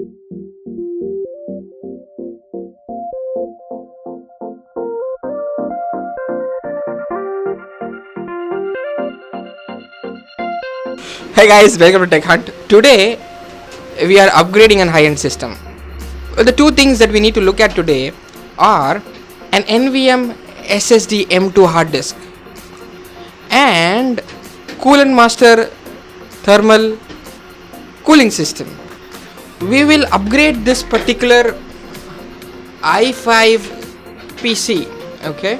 Hey guys, welcome to Tech Hunt. Today we are upgrading an high-end system. Well, the two things that we need to look at today are an NVMe SSD M2 hard disk and Coolant Master thermal cooling system. We will upgrade this particular i5 PC, okay,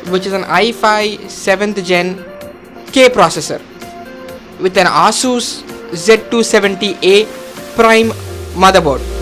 which is an i5 7th gen K processor with an ASUS Z270A Prime motherboard.